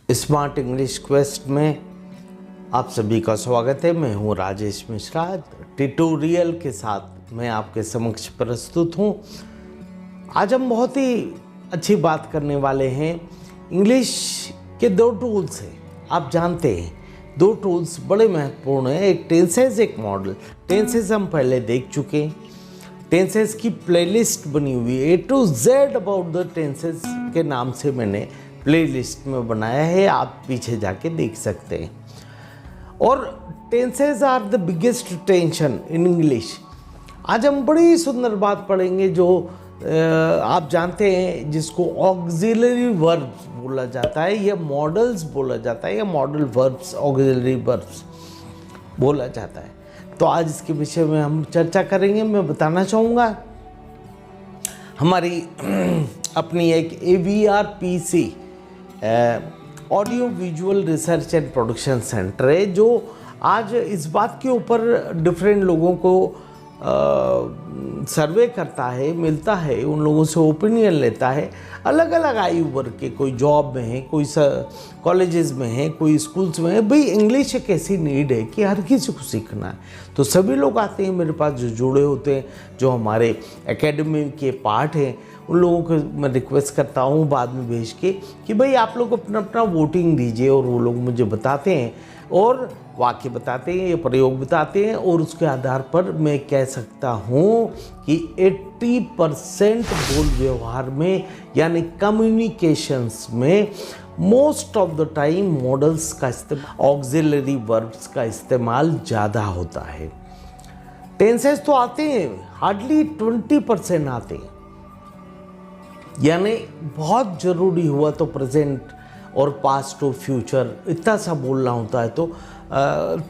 Smart English quest में आप सभी का स्वागत है। मैं हूं राजेश मिश्रा। ट्यूटोरियल के साथ मैं आपके समक्ष प्रस्तुत हूं। आज हम बहुत ही अच्छी बात करने वाले हैं। इंग्लिश के दो टूल्स हैं, आप जानते हैं दो टूल्स बड़े महत्वपूर्ण हैं, एक टेंसेस एक मॉडल। टेंसेस हम पहले देख चुके हैं, टेंसेस की प्लेलिस्ट बनी हुई है, A to Z about the tenses के नाम से मैंने प्लेलिस्ट में बनाया है, आप पीछे जाके देख सकते हैं। और tenses are the biggest tension in English. आज हम बड़ी सुंदर बात पढ़ेंगे जो आप जानते हैं, जिसको ऑक्सिलरी वर्ब्स बोला जाता है या मॉडल्स बोला जाता है या मॉडल वर्ब्स, ऑक्सिलरी वर्ब्स बोला जाता है। तो आज इसके विषय में हम चर्चा करेंगे। मैं बताना चाहूँगा हमारी अपनी एक AVRPC audio visual research and production centre है, जो आज इस बात के ऊपर डिफरेंट लोगों को सर्वे करता है, मिलता है, उन लोगों से ओपिनियन लेता है। अलग अलग आयु वर्ग के, कोई जॉब में है, कोई कॉलेजेस में है, कोई स्कूल्स में है। भाई इंग्लिश एक ऐसी नीड है कि हर किसी को सीखना है। तो सभी लोग आते हैं मेरे पास जो जुड़े होते हैं, जो हमारे एकेडमी के पार्ट हैं, उन लोगों को मैं रिक्वेस्ट करता हूँ बाद में भेज के कि भाई आप लोग अपना अपना वोटिंग दीजिए। और वो लोग मुझे बताते हैं और वाक्य बताते हैं या प्रयोग बताते हैं, और उसके आधार पर मैं कह सकता हूँ कि 80% बोल व्यवहार में यानी कम्युनिकेशंस में most of the time models का इस्तेमाल, ऑक्सिलरी वर्ब्स का इस्तेमाल ज़्यादा होता है। टेंसेस तो आते हैं, हार्डली 20% आते हैं, यानी बहुत ज़रूरी हुआ तो प्रेजेंट और पास्ट और फ्यूचर इतना सा बोलना होता है तो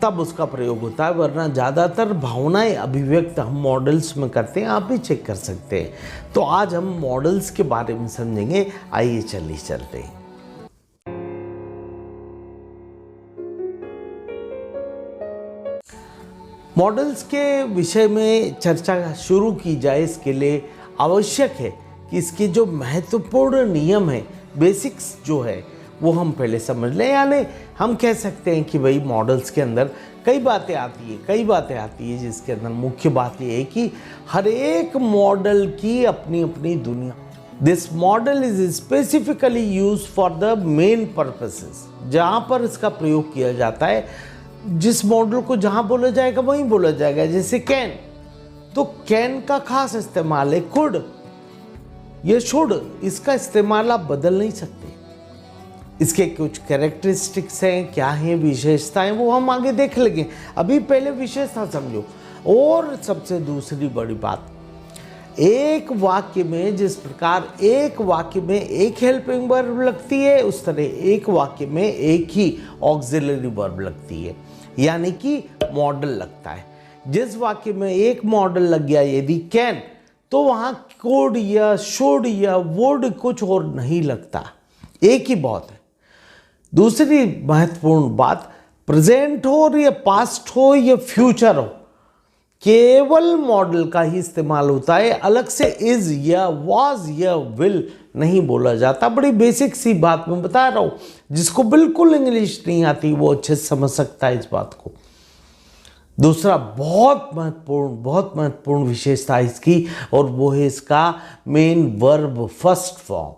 तब उसका प्रयोग होता है, वरना ज़्यादातर भावनाएं अभिव्यक्त हम मॉडल्स में करते हैं। आप भी चेक कर सकते हैं। तो आज हम मॉडल्स के बारे में समझेंगे। आइए चलिए चलते हैं। मॉडल्स के विषय में चर्चा शुरू की जाए, इसके लिए आवश्यक है कि इसके जो महत्वपूर्ण नियम है, बेसिक्स जो है, वो हम पहले समझ लें। यानी हम कह सकते हैं कि भाई मॉडल्स के अंदर कई बातें आती है, जिसके अंदर मुख्य बात ये है कि हर एक मॉडल की अपनी अपनी दुनिया। This model is specifically use for the main purposes. जहाँ पर इसका प्रयोग किया जाता है, जिस मॉडल को जहाँ बोला जाएगा वहीं बोला जाएगा। जैसे कैन, तो कैन का खास इस्तेमाल है कुड, ये शुड, इसका इस्तेमाल आप बदल नहीं सकते। इसके कुछ कैरेक्टरिस्टिक्स हैं, क्या हैं विशेषताएं, वो हम आगे देख लेंगे। अभी पहले विशेषता समझो। और सबसे दूसरी बड़ी बात, एक वाक्य में जिस प्रकार एक वाक्य में एक हेल्पिंग वर्ब लगती है, उस तरह एक वाक्य में एक ही ऑक्सिलरी वर्ब लगती है, यानी कि मॉडल लगता है। जिस वाक्य में एक मॉडल लग गया यदि कैन, तो वहाँ कोड या शुड या वुड कुछ और नहीं लगता, एक ही बहुत है। दूसरी महत्वपूर्ण बात, प्रेजेंट हो या पास्ट हो या फ्यूचर हो, केवल मॉडल का ही इस्तेमाल होता है। अलग से इज या वाज या विल नहीं बोला जाता। बड़ी बेसिक सी बात मैं बता रहा हूँ, जिसको बिल्कुल इंग्लिश नहीं आती वो अच्छे से समझ सकता है इस बात को। दूसरा बहुत महत्वपूर्ण विशेषता इसकी, और वो है इसका मेन वर्ब फर्स्ट फॉर्म।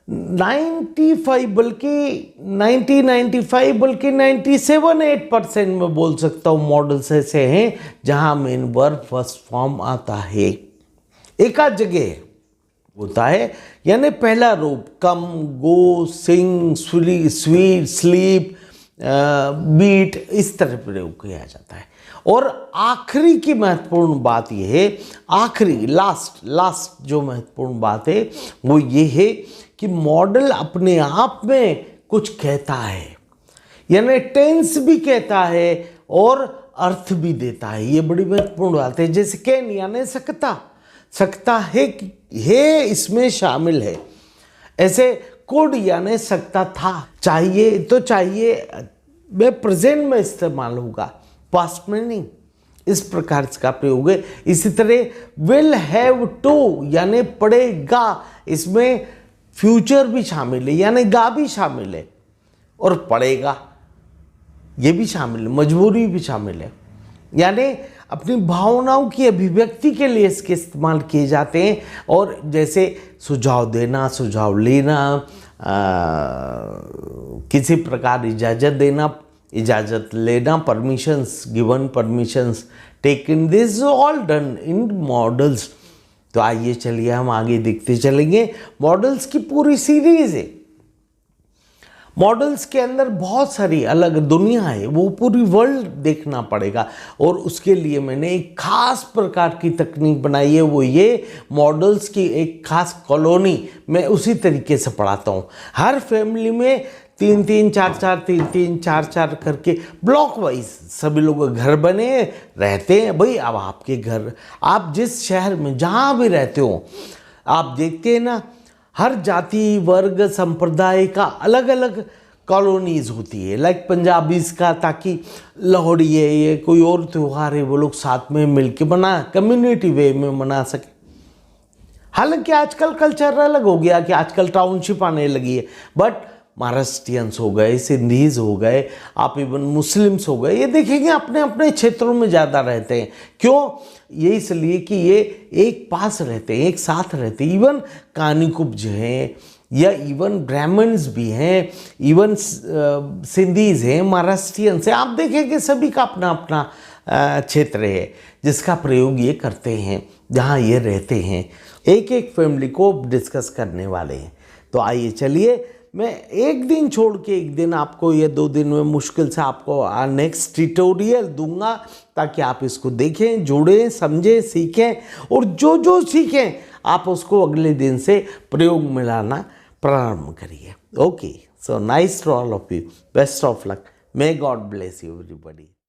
95 बल्कि 97-8% में बोल सकता हूँ मॉडल्स ऐसे हैं जहां मेन वर्ब फर्स्ट फॉर्म आता है। एक आध जगह होता है, यानी पहला रूप कम, गो, सिंग, स्वीट, स्लीप, बीट, इस तरह प्रयोग किया जाता है। और आखिरी की महत्वपूर्ण बात यह है, आखिरी लास्ट जो महत्वपूर्ण बात है वो ये है कि मॉडल अपने आप में कुछ कहता है, यानी टेंस भी कहता है और अर्थ भी देता है। ये बड़ी महत्वपूर्ण बात है। जैसे कैन यानी सकता है इसमें शामिल है। ऐसे कुड यानी सकता था, चाहिए तो चाहिए में प्रेजेंट में इस्तेमाल होगा, पास्ट में नहीं। इस प्रकार इसका प्रयोग है। इसी तरह विल हैव टू यानी पड़ेगा, इसमें फ्यूचर भी शामिल है, यानी गा भी शामिल है और पड़ेगा ये भी शामिल है, मजबूरी भी शामिल है। यानी अपनी भावनाओं की अभिव्यक्ति के लिए इसके इस्तेमाल किए जाते हैं। और जैसे सुझाव देना, सुझाव लेना, किसी प्रकार इजाज़त देना, इजाज़त लेना, permissions given, permissions taken, this all done in models. तो आइए चलिए हम आगे देखते चलेंगे। मॉडल्स की पूरी सीरीज है। मॉडल्स के अंदर बहुत सारी अलग दुनिया है, वो पूरी वर्ल्ड देखना पड़ेगा। और उसके लिए मैंने एक खास प्रकार की तकनीक बनाई है, वो ये मॉडल्स की एक खास कॉलोनी मैं उसी तरीके से पढ़ाता हूँ। हर फैमिली में 3-3, 4-4, 3-3, 4-4 करके ब्लॉक वाइज सभी लोग घर बने रहते हैं। भाई अब आपके घर, आप जिस शहर में जहाँ भी रहते हो, आप देखते हैं ना, हर जाति वर्ग संप्रदाय का अलग अलग कॉलोनीज होती है। लाइक पंजाबीज का, ताकि लोहड़ी है, ये कोई और त्यौहार है, वो लोग साथ में मिलके मना, कम्युनिटी वे में मना सके। हालांकि आजकल कल्चर अलग हो गया कि आजकल टाउनशिप आने लगी है, बट महाराष्ट्रियंस हो गए, सिंधीज हो गए, आप इवन मुस्लिम्स हो गए, ये देखेंगे अपने अपने क्षेत्रों में ज़्यादा रहते हैं। क्यों? ये इसलिए कि ये एक पास रहते हैं, एक साथ रहते हैं। इवन कानिकुब्ज हैं, या इवन ब्राह्मण्स भी हैं, इवन सिंधीज हैं, महाराष्ट्रियंस हैं। आप देखेंगे सभी का अपना अपना क्षेत्र है जिसका प्रयोग ये करते हैं, जहाँ ये रहते हैं। एक एक फैमिली को डिस्कस करने वाले हैं। तो आइए चलिए, मैं एक दिन छोड़ के एक दिन आपको, ये 2 दिन में मुश्किल से आपको नेक्स्ट ट्यूटोरियल दूंगा, ताकि आप इसको देखें, जोड़ें, समझें, सीखें, और जो जो सीखें आप उसको अगले दिन से प्रयोग में लाना प्रारंभ करिए। Okay, so nice to all of you, best of luck, may God bless you everybody.